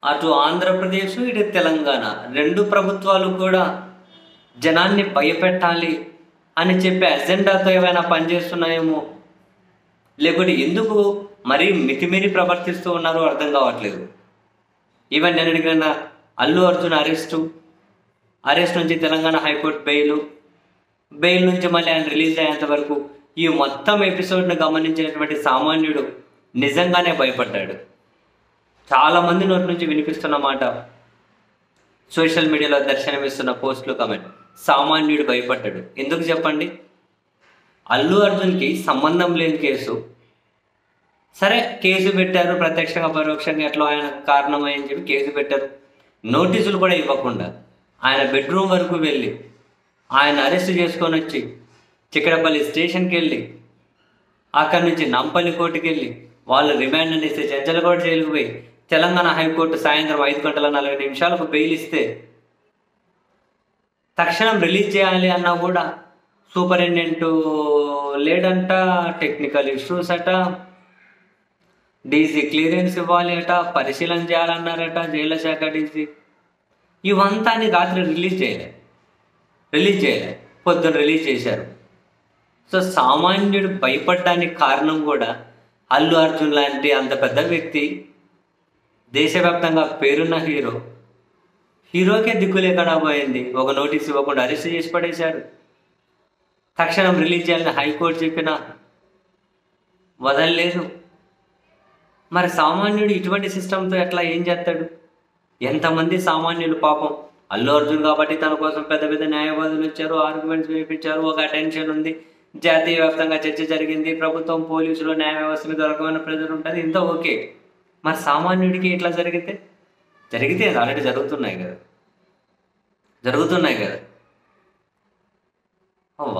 అటు ఆంధ్రప్రదేశ్, ఇటు తెలంగాణ 2 ప్రభుత్వాలు కూడా జనాన్ని భయపెట్టాలి అని చెప్పే అజెండాతో ఏమైనా పనిచేస్తున్నాయేమో, లేకుంటే ఎందుకు మరీ మితిమీరి ప్రవర్తిస్తూ ఉన్నారో అర్థం కావట్లేదు. ఈవెన్ నిన్న అల్లు అర్జున్ అరెస్ట్ నుంచి తెలంగాణ హైకోర్టు బెయిల్ నుంచి మళ్ళీ ఆయన రిలీజ్ అయ్యేంత వరకు ఈ మొత్తం ఎపిసోడ్ను గమనించినటువంటి సామాన్యుడు నిజంగానే భయపడ్డాడు. చాలామంది నోటి నుంచి వినిపిస్తున్న మాట, సోషల్ మీడియాలో దర్శనమిస్తున్న పోస్టులు, కామెంట్, సామాన్యుడు భయపడ్డాడు. ఎందుకు చెప్పండి? అల్లు అర్జున్కి సంబంధం లేని కేసు, సరే కేసు పెట్టారు, ప్రత్యక్షంగా పరోక్షంగా ఎట్లా ఆయన కారణమని చెప్పి కేసు పెట్టారు. నోటీసులు కూడా ఇవ్వకుండా ఆయన బెడ్రూమ్ వరకు వెళ్ళి ఆయన అరెస్ట్ చేసుకొని వచ్చి చిక్కడపల్లి స్టేషన్కి వెళ్ళి అక్కడి నుంచి నంపల్లి కోర్టుకి వెళ్ళి వాళ్ళు రిమాండ్ అనేసి చెంచలగూడ జైలుకు పోయి తెలంగాణ హైకోర్టు సాయంత్రం 5:40 బెయిల్ ఇస్తే తక్షణం రిలీజ్ చేయాలి అన్నా కూడా సూపరింటెండెంట్ లేడంట, టెక్నికల్ ఇష్యూస్ అట, డీసీ క్లియరెన్స్ ఇవ్వాలి అట, పరిశీలన చేయాలన్నారట జైళ్ళ శాఖ డీసీ. ఇవంతా రాత్రి రిలీజ్ చేయలే, పొద్దున్న రిలీజ్ చేశారు. సో సామాన్యుడు భయపడడానికి కారణం కూడా అల్లు అర్జున్ లాంటి అంత పెద్ద వ్యక్తి, దేశవ్యాప్తంగా పేరున్న హీరోకే దిక్కు లేకుండా పోయింది. ఒక నోటీస్ ఇవ్వకుండా అరెస్ట్ చేసి పడేశారు. తక్షణం రిలీజ్ చేయాలని హైకోర్టు చెప్పినా వదలలేదు. మరి సామాన్యుడు ఇటువంటి సిస్టంతో ఎట్లా ఏం చేస్తాడు? ఎంతమంది సామాన్యులు పాపం, అల్లు అర్జున్ కాబట్టి తన కోసం పెద్ద పెద్ద న్యాయవాదులు వచ్చారు, ఆర్గ్యుమెంట్స్ వినిపించారు, ఒక అటెన్షన్ ఉంది, జాతీయ వ్యాప్తంగా చర్చ జరిగింది, ప్రభుత్వం, పోలీసులు, న్యాయ వ్యవస్థ మీద రకమైన ప్రెజర్ ఉంటుంది, ఇంత ఓకే. మరి సామాన్యుడికి ఇట్లా జరిగితే ఆల్రెడీ జరుగుతున్నాయి కదా.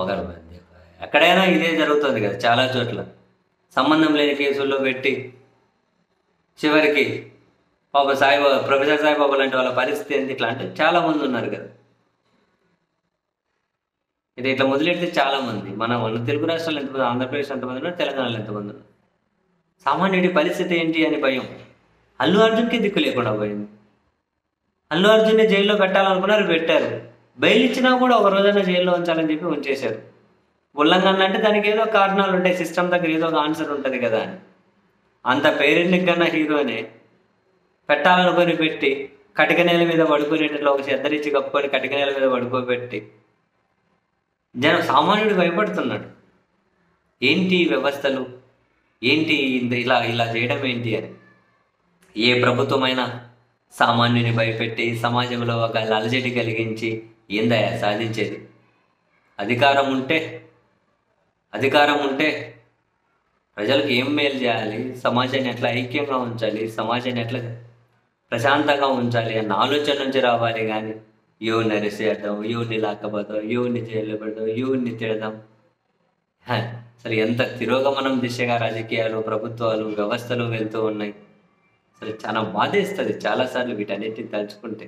ఒకరు ఎక్కడైనా ఇదే జరుగుతుంది కదా, చాలా చోట్ల సంబంధం లేని కేసుల్లో పెట్టి చివరికి ప్రొఫెసర్ సాయిబాబా లాంటి వాళ్ళ పరిస్థితి ఏంటి? ఇట్లా అంటే చాలామంది ఉన్నారు కదా. ఇది ఇట్లా మొదలెడితే చాలామంది, మన తెలుగు రాష్ట్రాలు ఎంతమంది, ఆంధ్రప్రదేశ్ ఎంతమంది ఉన్నారు, తెలంగాణలో ఎంతమంది ఉన్నారు. సామాన్యుడి పరిస్థితి ఏంటి అని భయం. అల్లు అర్జున్కి దిక్కు లేకుండా పోయింది. అల్లు అర్జున్ని జైల్లో పెట్టాలనుకున్నారు, పెట్టారు. బెయిల్ ఇచ్చినా కూడా ఒక రోజైనా జైల్లో ఉంచాలని చెప్పి ఉంచేశారు. ఉల్లంఘన అంటే దానికి ఏదో కారణాలు ఉంటాయి, సిస్టమ్ దగ్గర ఏదో ఒక ఆన్సర్ ఉంటుంది కదా అని. అంత పేరెంట్కి కన్నా హీరోనే పెట్టాలనుకొని పెట్టి కటిక నేల మీద పడుకునేటట్లు ఒక చెద్దరిచ్చి కప్పుకొని కటిక నేల మీద పడుకోబెట్టి సామాన్యుడు భయపడుతున్నాడు. ఏంటి వ్యవస్థలు, ఏంటి ఇలా చేయడం ఏంటి అని. ఏ ప్రభుత్వమైనా సామాన్యుని భయపెట్టి సమాజంలో ఒక అలజడి కలిగించి ఏందయ్యా సాధించేది? అధికారం ఉంటే ప్రజలకు ఏం మేలు చేయాలి, సమాజాన్ని ఎట్లా ఐక్యంగా ఉంచాలి, సమాజాన్ని ఎట్లా ప్రశాంతంగా ఉంచాలి అన్న ఆలోచన నుంచి రావాలి. కానీ ఎవరిని అరెస్ట్ చేద్దాం, ఎవరిని లాక్కపోతాం, ఎవరిని జైల్లో పెడదాం, ఎవరిని తిడదాం. అసలు ఎంత తిరోగమనం దిశగా రాజకీయాలు, ప్రభుత్వాలు, వ్యవస్థలు వెళ్తూ ఉన్నాయి. అసలు చాలా బాధేస్తుంది చాలాసార్లు వీటన్నిటిని తలుచుకుంటే.